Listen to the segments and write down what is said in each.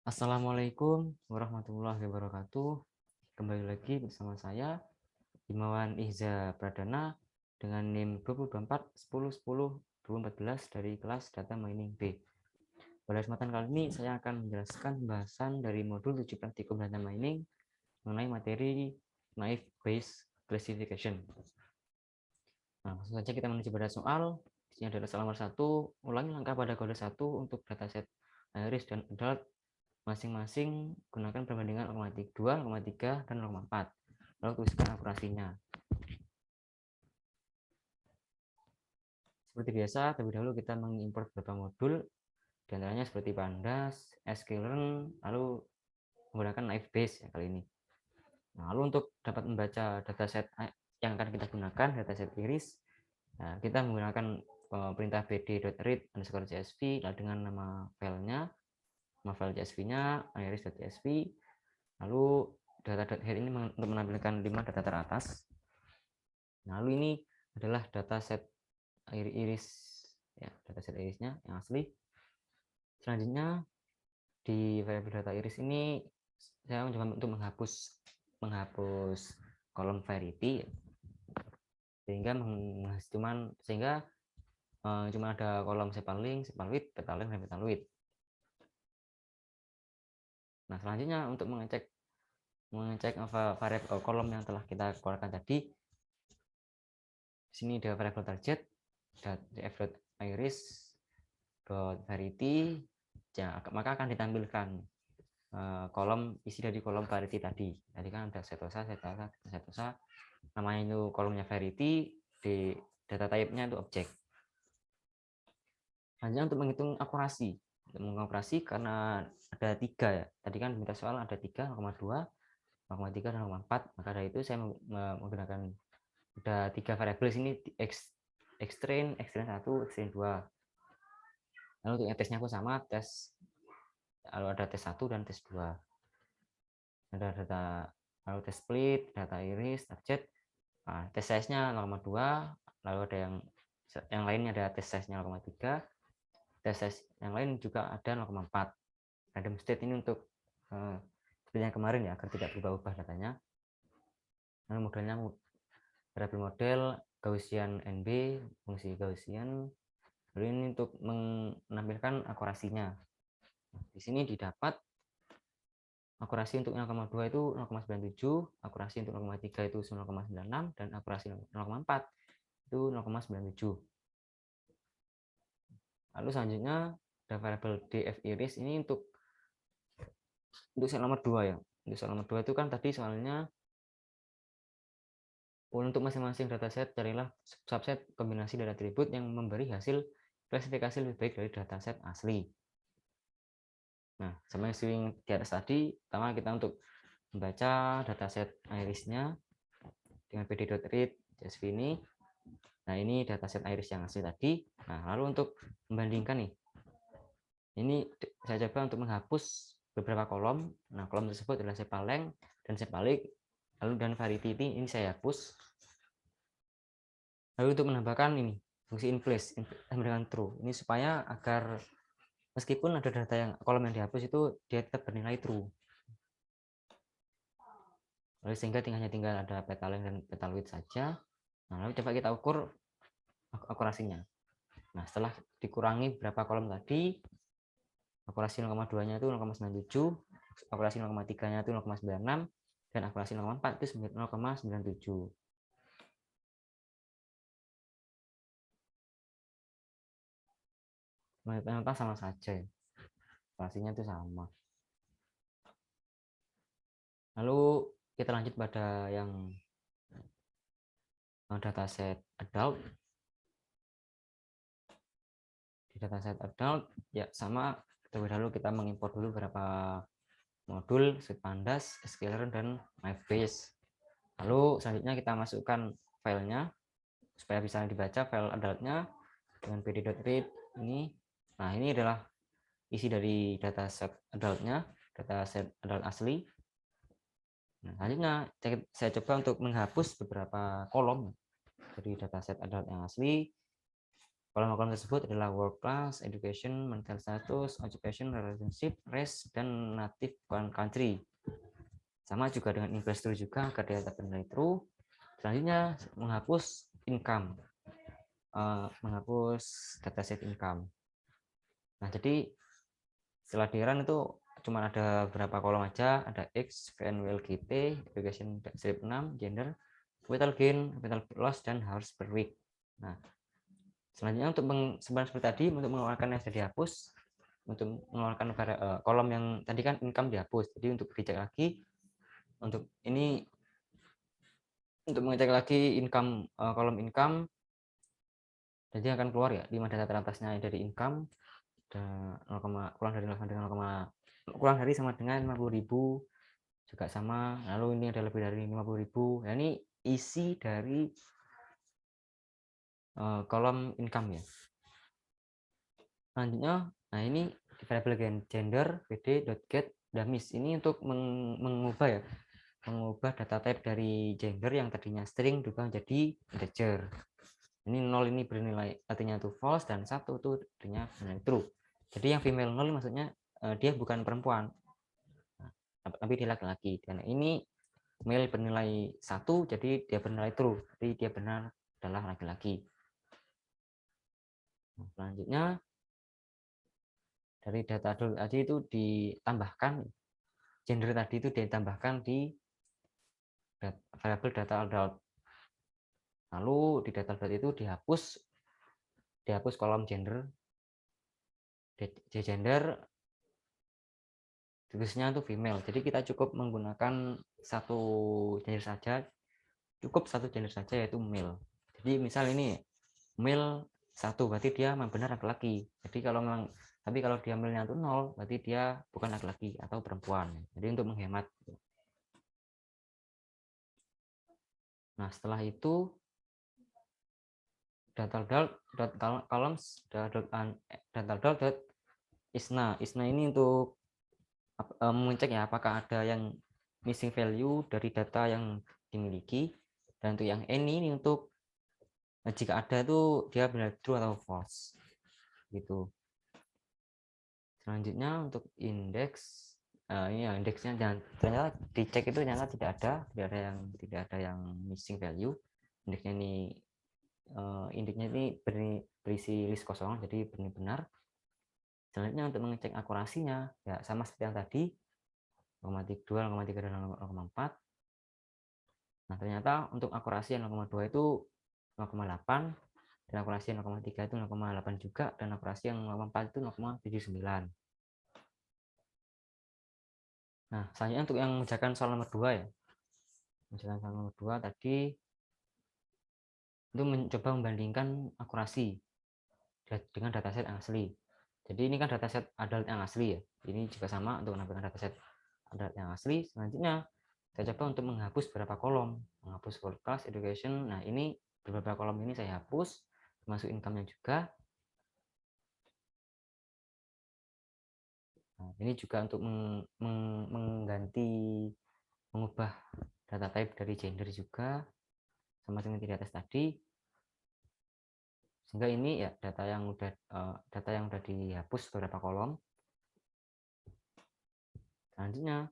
Assalamualaikum warahmatullahi wabarakatuh. Kembali lagi bersama saya, Himawan Ihza Pradana, dengan NIM 2024 dari kelas Data Mining B. Pada kesempatan kali ini, saya akan menjelaskan pembahasan dari modul 7 praktikum Data Mining mengenai materi Naive Bayes Classification. Nah, langsung saja kita menuju pada soal. Di sini adalah soal nomor 1. Ulangi langkah pada kode 1 untuk dataset iris dan adult masing-masing gunakan perbandingan 0,2, 0,3, dan 0,4. Lalu tuliskan akurasinya. Seperti biasa, terlebih dahulu kita mengimport beberapa modul, diantaranya seperti Pandas, sklearn, lalu menggunakan Naive Bayes ya kali ini. Nah, lalu untuk dapat membaca dataset yang akan kita gunakan, dataset iris, nah, kita menggunakan perintah bd.read_csv dengan nama filenya, nama file csv-nya iris.csv. Lalu data.head ini untuk menampilkan 5 data teratas. Lalu ini adalah dataset iris ya, dataset irisnya yang asli. Selanjutnya di variabel data iris ini saya mencoba untuk menghapus kolom variety sehingga cuma ada kolom sepal-link, sepal-width, petal-length, dan petal-width. Nah, selanjutnya untuk mengecek variabel kolom yang telah kita keluarkan tadi, di sini ada variabel target df.iris.variety, ya, maka akan ditampilkan kolom isi dari kolom variety tadi. Tadi kan ada setosa, namanya itu kolomnya variety, di data type-nya itu objek. Selanjutnya untuk menghitung akurasi. Untuk menghitung akurasi karena ada 3 ya. Tadi kan minta soal ada 3, 0,2, 0,3, dan 0,4. Maka dari itu saya menggunakan ada 3 variabel sini, xtrain 1, xtrain 2. Lalu untuk tesnya aku sama, lalu ada tes 1 dan tes 2. Ada data lalu tes split, data iris, target. Nah, tes size-nya 0,2, lalu ada yang lainnya ada tes size-nya 0,3. Tes size yang lain juga ada 0,4. Random state ini untuk seperti yang kemarin ya, agar tidak berubah-ubah datanya. Lalu modelnya variabel model Gaussian NB, fungsi Gaussian. Lalu ini untuk menampilkan akurasinya. Di sini didapat akurasi untuk 0,2 itu 0,97, akurasi untuk 0,3 itu 0,96, dan akurasi 0,4 itu 0,97. Lalu selanjutnya ada variabel df iris ini untuk soal nomor 2 ya. Untuk soal nomor 2 itu kan tadi soalnya untuk masing-masing dataset carilah subset kombinasi dari atribut yang memberi hasil klasifikasi lebih baik dari dataset asli. Nah, sama yang di atas tadi, pertama kita untuk membaca dataset irisnya dengan bd.read csv ini. Nah, ini dataset iris yang asli tadi. Nah, lalu untuk membandingkan nih, ini saya coba untuk menghapus beberapa kolom. Nah, kolom tersebut adalah sepal-length dan sepal-width, lalu dan variety ini saya hapus. Lalu untuk menambahkan ini fungsi inplace sama dengan true. Ini supaya agar meskipun ada data yang kolom yang dihapus itu dia tetap bernilai true. Lalu sehingga tinggal ada petal-length dan petal-width saja. Nah, lalu coba kita ukur akurasinya. Nah, setelah dikurangi berapa kolom tadi, akurasi 0,2-nya itu 0,97, akurasi 0,3-nya itu 0,96, dan akurasi 0,4 itu 0,97. Ternyata sama saja ya. Akurasinya itu sama. Lalu kita lanjut pada yang dataset adult. Di dataset adult ya sama, terlebih dahulu kita mengimpor dulu beberapa modul seperti Pandas, sklearn, dan Naive Bayes. Lalu selanjutnya kita masukkan filenya supaya bisa dibaca file adultnya dengan bd.read ini. Nah, ini adalah isi dari dataset adultnya, dataset adult asli. Nah, selanjutnya saya coba untuk menghapus beberapa kolom dari dataset adult yang asli. Kolom-kolom tersebut adalah work class, education, marital status, occupation, relationship, race, dan native country. Sama juga dengan investor juga agar dia bernilai true. Selanjutnya menghapus income, menghapus dataset income. Nah, jadi setelah di run itu cuma ada beberapa kolom aja, ada X, VN, WLGT, education strip 6, gender, capital gain, capital loss, dan hours per week. Nah, selanjutnya untuk sebenarnya seperti tadi, untuk mengeluarkan yang sudah dihapus, untuk mengeluarkan kolom yang tadi kan income dihapus, jadi untuk dicek lagi, untuk ini untuk mengecek lagi income, kolom income, jadi akan keluar ya 5 data teratasnya dari income, kurang dari 0, kurang dari sama dengan 50.000 juga sama, lalu ini ada lebih dari 50.000. Nah, ini isi dari kolom income ya. Selanjutnya, nah ini variable gender vd.get dummies ini untuk mengubah ya, mengubah data type dari gender yang tadinya string berubah menjadi integer. Ini 0 ini bernilai artinya itu false, dan 1 itu artinya bernilai true. Jadi yang female 0 maksudnya dia bukan perempuan, tapi dia laki-laki. Dan ini male bernilai 1, jadi dia bernilai true, jadi dia benar adalah laki-laki. Nah, selanjutnya dari data adult tadi itu ditambahkan gender tadi itu ditambahkan di variabel data adult. Lalu di data adult itu dihapus kolom gender, gender tulisnya itu female. Jadi kita cukup menggunakan satu gender saja, yaitu male. Jadi misal ini male 1, berarti dia benar laki-laki. Jadi kalau dia male-nya itu 0, berarti dia bukan laki-laki atau perempuan. Jadi untuk menghemat. Nah, setelah itu isna ini untuk mengecek ya apakah ada yang missing value dari data yang dimiliki, dan untuk yang ini untuk jika ada itu dia benar true atau false gitu. Selanjutnya untuk indeks, ini ya indeksnya, dan ternyata dicek itu ternyata tidak ada yang missing value. Indeksnya ini berisi list kosong, jadi benar. Selanjutnya untuk mengecek akurasinya ya sama seperti yang tadi, 0,2, 0,3, dan 0,4. Nah, ternyata untuk akurasi yang 0,2 itu 0,8, dan akurasi yang 0,3 itu 0,8 juga, dan akurasi yang 0,4 itu 0,79. Nah, selanjutnya untuk yang mengerjakan soal nomor 2 ya. Mengerjakan soal nomor 2 tadi itu mencoba membandingkan akurasi dengan dataset yang asli. Jadi ini kan dataset adult yang asli ya. Ini juga sama untuk menampilkan dataset adult yang asli. Selanjutnya saya coba untuk menghapus beberapa kolom, menghapus world class, education. Nah, ini beberapa kolom ini saya hapus, termasuk income-nya juga. Nah, ini juga untuk mengubah data type dari gender juga, sama seperti di atas tadi. Sehingga ini ya data yang udah dihapus beberapa kolom. Selanjutnya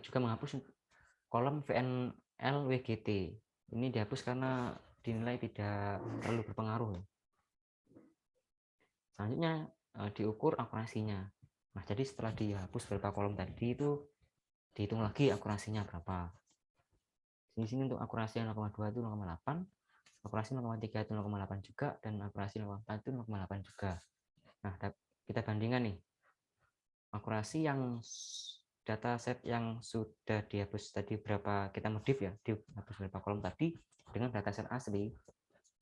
juga menghapus kolom VNL WGT. Ini dihapus karena dinilai tidak terlalu berpengaruh. Selanjutnya diukur akurasinya. Nah, jadi setelah dihapus beberapa kolom tadi itu dihitung lagi akurasinya berapa. Di sini untuk akurasi 0,2 itu 0,8, akurasi 0,3 itu 0,8 juga, dan akurasi 0,4 itu 0,8 juga. Nah, kita bandingkan nih akurasi yang dataset yang sudah dihapus tadi berapa, kita modif ya, dihapus berapa kolom tadi, dengan dataset asli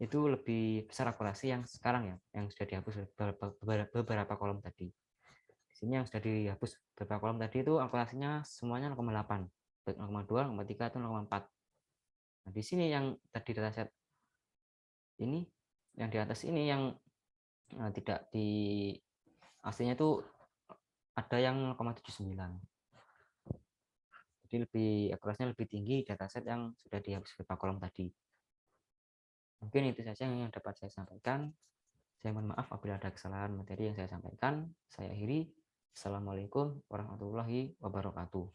itu lebih besar akurasi yang sekarang ya, yang sudah dihapus beberapa kolom tadi. Di sini yang sudah dihapus beberapa kolom tadi itu akurasinya semuanya 0,8, 0,2, 0,3 atau 0,4. Nah, di sini yang tadi dataset ini, yang di atas ini yang tidak di aslinya itu ada yang 0,79. Jadi akurasinya lebih tinggi dataset yang sudah dihapus beberapa kolom tadi. Mungkin itu saja yang dapat saya sampaikan. Saya mohon maaf apabila ada kesalahan materi yang saya sampaikan. Saya akhiri. Assalamualaikum warahmatullahi wabarakatuh.